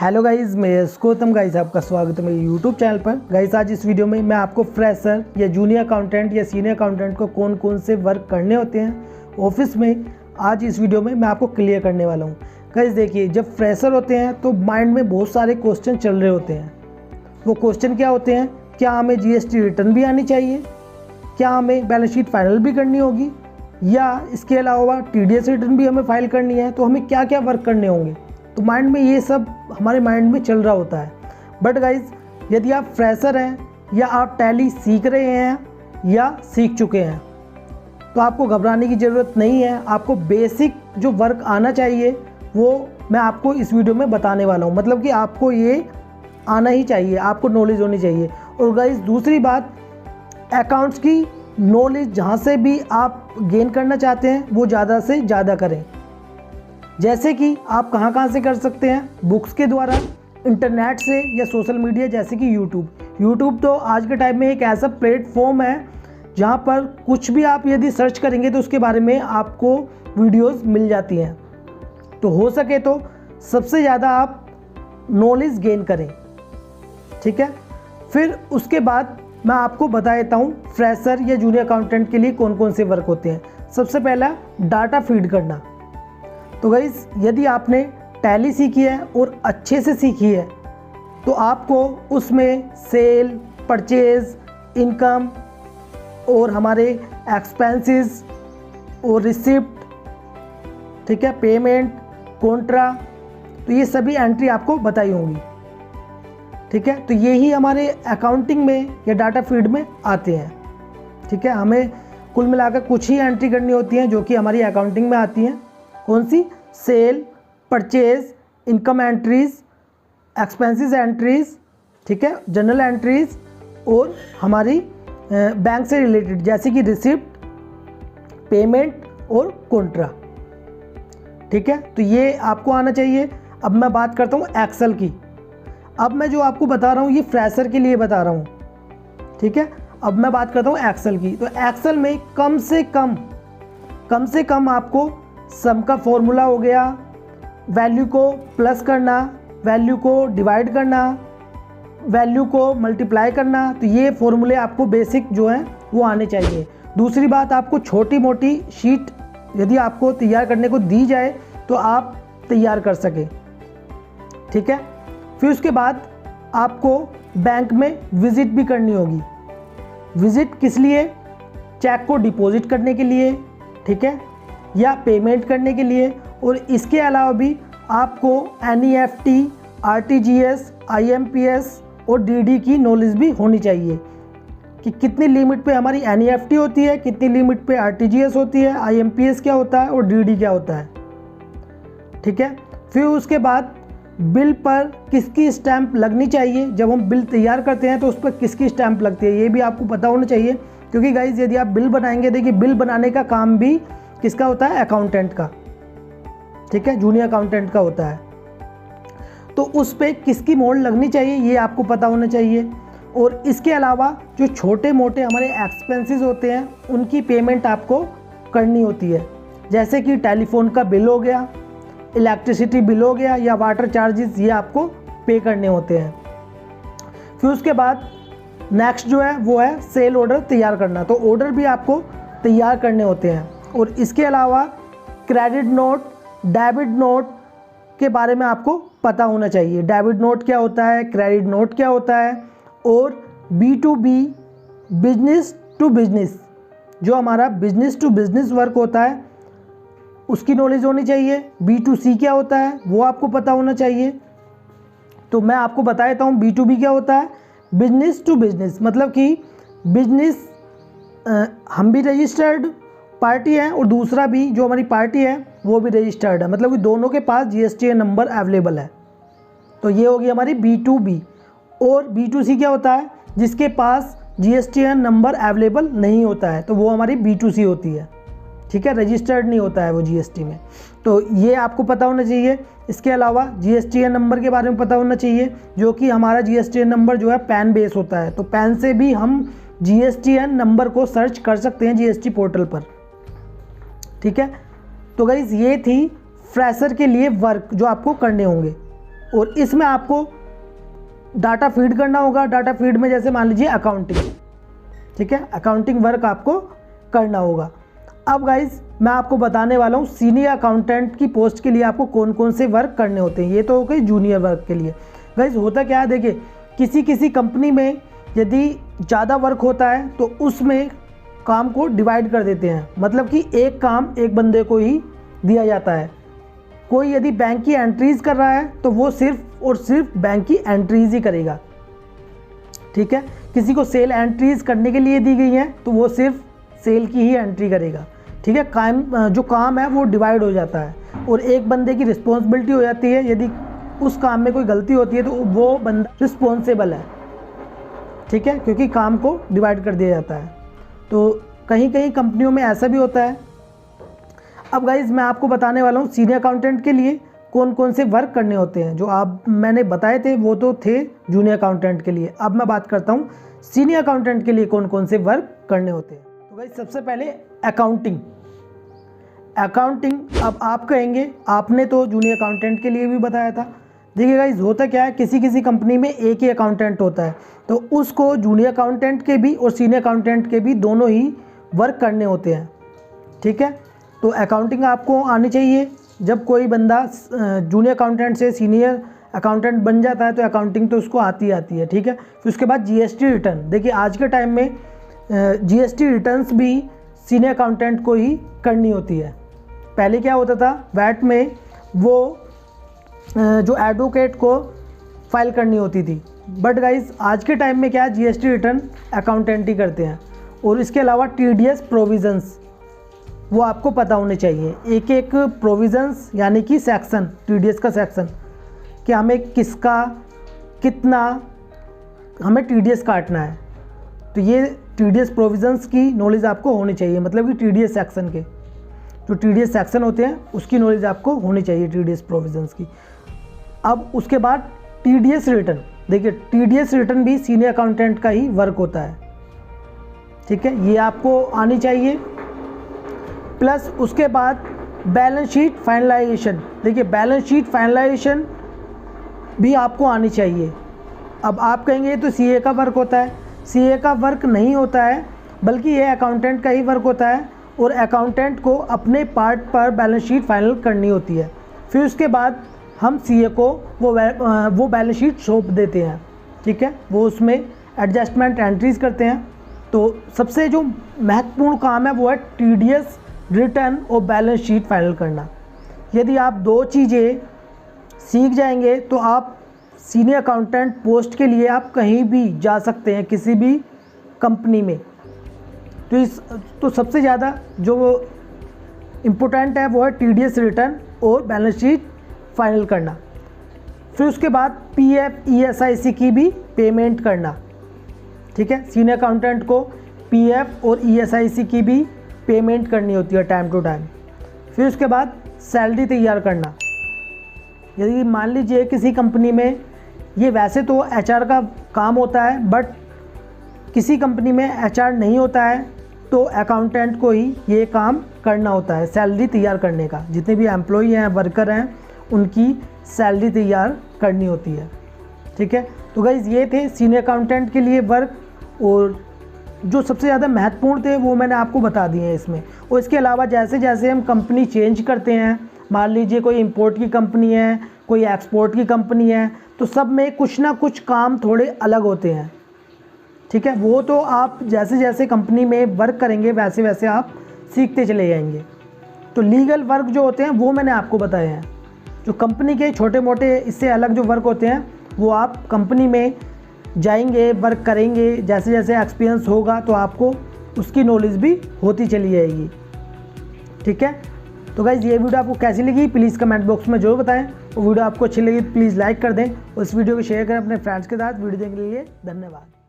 Hello guys, मैं Gautam guys आपका स्वागत है मेरे यूट्यूब चैनल पर। गाइज़ आज इस वीडियो में मैं आपको फ्रेशर या जूनियर अकाउंटेंट या सीनियर अकाउंटेंट को कौन कौन से वर्क करने होते हैं ऑफिस में, आज इस वीडियो में मैं आपको क्लियर करने वाला हूँ। गाइज़ देखिए, जब फ्रेशर होते हैं तो माइंड में बहुत सारे क्वेश्चन चल रहे होते हैं। वो क्वेश्चन क्या होते हैं? क्या हमें GST रिटर्न भी आनी चाहिए? क्या हमें बैलेंस शीट फाइनल भी करनी होगी? या इसके अलावा TDS रिटर्न भी हमें फाइल करनी है? तो हमें क्या क्या वर्क करने होंगे? तो माइंड में ये सब हमारे माइंड में चल रहा होता है। बट गाइज़, यदि आप फ्रेशर हैं या आप टैली सीख रहे हैं या सीख चुके हैं तो आपको घबराने की ज़रूरत नहीं है। आपको बेसिक जो वर्क आना चाहिए वो मैं आपको इस वीडियो में बताने वाला हूँ। मतलब कि आपको ये आना ही चाहिए, आपको नॉलेज होनी चाहिए। और गाइज़ दूसरी बात, अकाउंट्स की नॉलेज जहाँ से भी आप गेन करना चाहते हैं वो ज़्यादा से ज़्यादा करें। जैसे कि आप कहाँ से कर सकते हैं? बुक्स के द्वारा, इंटरनेट से, या सोशल मीडिया जैसे कि यूट्यूब तो आज के टाइम में एक ऐसा प्लेटफॉर्म है जहाँ पर कुछ भी आप यदि सर्च करेंगे तो उसके बारे में आपको वीडियोस मिल जाती हैं। तो हो सके तो सबसे ज़्यादा आप नॉलेज गेन करें, ठीक है। फिर उसके बाद मैं आपको बता देता हूँ फ्रेशर या जूनियर अकाउंटेंट के लिए कौन कौन से वर्क होते हैं। सबसे पहला, डाटा फीड करना। तो गाइज़, यदि आपने टैली सीखी है और अच्छे से सीखी है तो आपको उसमें सेल, परचेज, इनकम और हमारे एक्सपेंसेस और रिसिप्ट, ठीक है, पेमेंट, कॉन्ट्रा, तो ये सभी एंट्री आपको बताई होंगी, ठीक है। तो यही हमारे अकाउंटिंग में या डाटा फीड में आते हैं, ठीक है। हमें कुल मिलाकर कुछ ही एंट्री करनी होती हैं जो कि हमारी अकाउंटिंग में आती हैं। कौन सी? Sale, purchase, income entries, expenses entries, ठीक है, जर्नल एंट्रीज और हमारी बैंक से रिलेटेड जैसे कि रिसिप्ट, पेमेंट और कॉन्ट्रा, ठीक है। तो ये आपको आना चाहिए। अब मैं बात करता हूँ एक्सेल की। अब मैं जो आपको बता रहा हूँ ये फ्रेशर के लिए बता रहा हूँ, ठीक है। अब मैं बात करता हूँ एक्सेल की। तो एक्सेल में कम से कम आपको सम का फॉर्मूला हो गया, वैल्यू को प्लस करना, वैल्यू को डिवाइड करना, वैल्यू को मल्टीप्लाई करना, तो ये फॉर्मूले आपको बेसिक जो हैं वो आने चाहिए। दूसरी बात, आपको छोटी मोटी शीट यदि आपको तैयार करने को दी जाए तो आप तैयार कर सकें, ठीक है। फिर उसके बाद आपको बैंक में विज़िट भी करनी होगी। विज़िट किस लिए? चेक को डिपॉजिट करने के लिए, ठीक है, या पेमेंट करने के लिए। और इसके अलावा भी आपको NEFT, RTGS, IMPS और DD की नॉलेज भी होनी चाहिए कि कितनी लिमिट पे हमारी NEFT होती है, कितनी लिमिट पे RTGS होती है, IMPS क्या होता है और DD क्या होता है, ठीक है। फिर उसके बाद बिल पर किसकी स्टैंप लगनी चाहिए। जब हम बिल तैयार करते हैं तो उस पर किसकी स्टैंप लगती है ये भी आपको पता होना चाहिए। क्योंकि गाइज, यदि आप बिल बनाएंगे, देखिए बिल बनाने का काम भी किसका होता है? अकाउंटेंट का, ठीक है, जूनियर अकाउंटेंट का होता है। तो उस पे किसकी मोहर लगनी चाहिए ये आपको पता होना चाहिए। और इसके अलावा जो छोटे मोटे हमारे एक्सपेंसेस होते हैं उनकी पेमेंट आपको करनी होती है। जैसे कि टेलीफोन का बिल हो गया, इलेक्ट्रिसिटी बिल हो गया, या वाटर चार्जेस, ये आपको पे करने होते हैं। फिर उसके बाद नेक्स्ट जो है वो है सेल ऑर्डर तैयार करना। तो ऑर्डर भी आपको तैयार करने होते हैं। और इसके अलावा क्रेडिट नोट, डेबिट नोट के बारे में आपको पता होना चाहिए। डेबिट नोट क्या होता है, क्रेडिट नोट क्या होता है, और B2B, बिजनेस टू बिजनेस, जो हमारा बिजनेस टू बिजनेस वर्क होता है उसकी नॉलेज होनी चाहिए। B2C क्या होता है वो आपको पता होना चाहिए। तो मैं आपको बता देता हूँ B2B क्या होता है। बिजनेस टू बिजनेस मतलब कि बिजनेस, हम भी रजिस्टर्ड पार्टी है और दूसरा भी जो हमारी पार्टी है वो भी रजिस्टर्ड है, मतलब कि दोनों के पास GSTN नंबर अवेलेबल है। तो ये होगी हमारी B2B। और B2C क्या होता है? जिसके पास GSTN नंबर अवेलेबल नहीं होता है तो वो हमारी B2C होती है, ठीक है, रजिस्टर्ड नहीं होता है वो GST में। तो ये आपको पता होना चाहिए। इसके अलावा GSTN नंबर के बारे में पता होना चाहिए, जो कि हमारा GSTN नंबर जो है पैन बेस होता है। तो पैन से भी हम GSTN नंबर को सर्च कर सकते हैं GST पोर्टल पर, ठीक है। तो गाइज़, ये थी फ्रेशर के लिए वर्क जो आपको करने होंगे। और इसमें आपको डाटा फीड करना होगा। डाटा फीड में जैसे मान लीजिए अकाउंटिंग, ठीक है, अकाउंटिंग वर्क आपको करना होगा। अब गाइज मैं आपको बताने वाला हूँ सीनियर अकाउंटेंट की पोस्ट के लिए आपको कौन कौन से वर्क करने होते हैं। ये तो हो गई जूनियर वर्क के लिए। गाइज होता क्या है, देखिए किसी कंपनी में यदि ज़्यादा वर्क होता है तो उसमें काम को डिवाइड कर देते हैं, मतलब कि एक काम एक बंदे को ही दिया जाता है। कोई यदि बैंक की एंट्रीज़ कर रहा है तो वो सिर्फ और सिर्फ बैंक की एंट्रीज़ ही करेगा, ठीक है। किसी को सेल एंट्रीज़ करने के लिए दी गई हैं तो वो सिर्फ सेल की ही एंट्री करेगा, ठीक है। जो काम है वो डिवाइड हो जाता है और एक बंदे की रिस्पॉन्सिबिलिटी हो जाती है। यदि उस काम में कोई गलती होती है तो वो बंदा रिस्पॉन्सिबल है, ठीक है, क्योंकि काम को डिवाइड कर दिया जाता है। तो कहीं कहीं कंपनियों में ऐसा भी होता है। अब गाइज़ मैं आपको बताने वाला हूँ सीनियर अकाउंटेंट के लिए कौन कौन से वर्क करने होते हैं। जो आप मैंने बताए थे वो तो थे जूनियर अकाउंटेंट के लिए। अब मैं बात करता हूँ सीनियर अकाउंटेंट के लिए कौन कौन से वर्क करने होते हैं। तो गाइज़ सबसे पहले अकाउंटिंग। अब आप कहेंगे आपने तो जूनियर अकाउंटेंट के लिए भी बताया था। देखिए गाइज होता क्या है, किसी कंपनी में एक ही अकाउंटेंट होता है तो उसको जूनियर अकाउंटेंट के भी और सीनियर अकाउंटेंट के भी दोनों ही वर्क करने होते हैं, ठीक है। तो अकाउंटिंग आपको आनी चाहिए। जब कोई बंदा जूनियर अकाउंटेंट से सीनियर अकाउंटेंट बन जाता है तो अकाउंटिंग तो उसको आती है, ठीक है। फिर उसके बाद जीएसटी रिटर्न। देखिए आज के टाइम में जीएसटी रिटर्न्स भी सीनियर अकाउंटेंट को ही करनी होती है। पहले क्या होता था, वैट में वो जो एडवोकेट को फाइल करनी होती थी, बट गाइज आज के टाइम में क्या है, जीएसटी रिटर्न अकाउंटेंट ही करते हैं। और इसके अलावा टीडीएस प्रोविजंस वो आपको पता होने चाहिए। एक एक प्रोविजंस यानी कि सेक्शन, टीडीएस का सेक्शन कि हमें किसका कितना हमें टीडीएस काटना है, तो ये टीडीएस प्रोविजंस की नॉलेज आपको होनी चाहिए। मतलब कि टीडीएस सेक्शन के जो टीडीएस सेक्शन होते हैं उसकी नॉलेज आपको होनी चाहिए, टीडीएस प्रोविजंस की। अब उसके बाद टीडीएस रिटर्न। देखिए टीडीएस रिटर्न भी सीनियर अकाउंटेंट का ही वर्क होता है, ठीक है, ये आपको आनी चाहिए। प्लस उसके बाद बैलेंस शीट फाइनलाइजेशन। देखिए बैलेंस शीट फाइनलाइजेशन भी आपको आनी चाहिए। अब आप कहेंगे तो सीए का वर्क होता है, सीए का वर्क नहीं होता है, बल्कि ये अकाउंटेंट का ही वर्क होता है और अकाउंटेंट को अपने पार्ट पर बैलेंस शीट फाइनल करनी होती है। फिर उसके बाद हम सीए को वो बैलेंस शीट सौंप देते हैं, ठीक है, वो उसमें एडजस्टमेंट एंट्रीज करते हैं। तो सबसे जो महत्वपूर्ण काम है वो है टीडीएस रिटर्न और बैलेंस शीट फाइनल करना। यदि आप दो चीज़ें सीख जाएंगे तो आप सीनियर अकाउंटेंट पोस्ट के लिए आप कहीं भी जा सकते हैं, किसी भी कंपनी में। तो सबसे ज़्यादा जो इम्पोर्टेंट है वो है टीडीएस रिटर्न और बैलेंस शीट फाइनल करना। फिर उसके बाद पीएफ ईएसआईसी की भी पेमेंट करना, ठीक है। सीनियर अकाउंटेंट को पीएफ और ईएसआईसी की भी पेमेंट करनी होती है टाइम टू टाइम। फिर उसके बाद सैलरी तैयार करना। यदि मान लीजिए किसी कंपनी में, ये वैसे तो एचआर का काम होता है, बट किसी कंपनी में एचआर नहीं होता है तो अकाउंटेंट को ही ये काम करना होता है, सैलरी तैयार करने का। जितने भी एम्प्लॉई हैं, वर्कर हैं, उनकी सैलरी तैयार करनी होती है, ठीक है। तो गाइज़ ये थे सीनियर अकाउंटेंट के लिए वर्क, और जो सबसे ज़्यादा महत्वपूर्ण थे वो मैंने आपको बता दिए हैं इसमें। और इसके अलावा जैसे जैसे हम कंपनी चेंज करते हैं, मान लीजिए कोई इंपोर्ट की कंपनी है, कोई एक्सपोर्ट की कंपनी है, तो सब में कुछ ना कुछ काम थोड़े अलग होते हैं, ठीक है। वो तो आप जैसे जैसे कंपनी में वर्क करेंगे वैसे वैसे आप सीखते चले जाएंगे। तो लीगल वर्क जो होते हैं वो मैंने आपको बताए हैं। जो कंपनी के छोटे मोटे इससे अलग जो वर्क होते हैं वो आप कंपनी में जाएंगे, वर्क करेंगे, जैसे जैसे एक्सपीरियंस होगा तो आपको उसकी नॉलेज भी होती चली जाएगी, ठीक है। तो गाइज़ ये वीडियो आपको कैसी लगी प्लीज़ कमेंट बॉक्स में जरूर बताएं, और वीडियो आपको अच्छी लगी तो प्लीज़ लाइक कर दें और इस वीडियो को शेयर करें अपने फ्रेंड्स के साथ। वीडियो देखने के लिए धन्यवाद।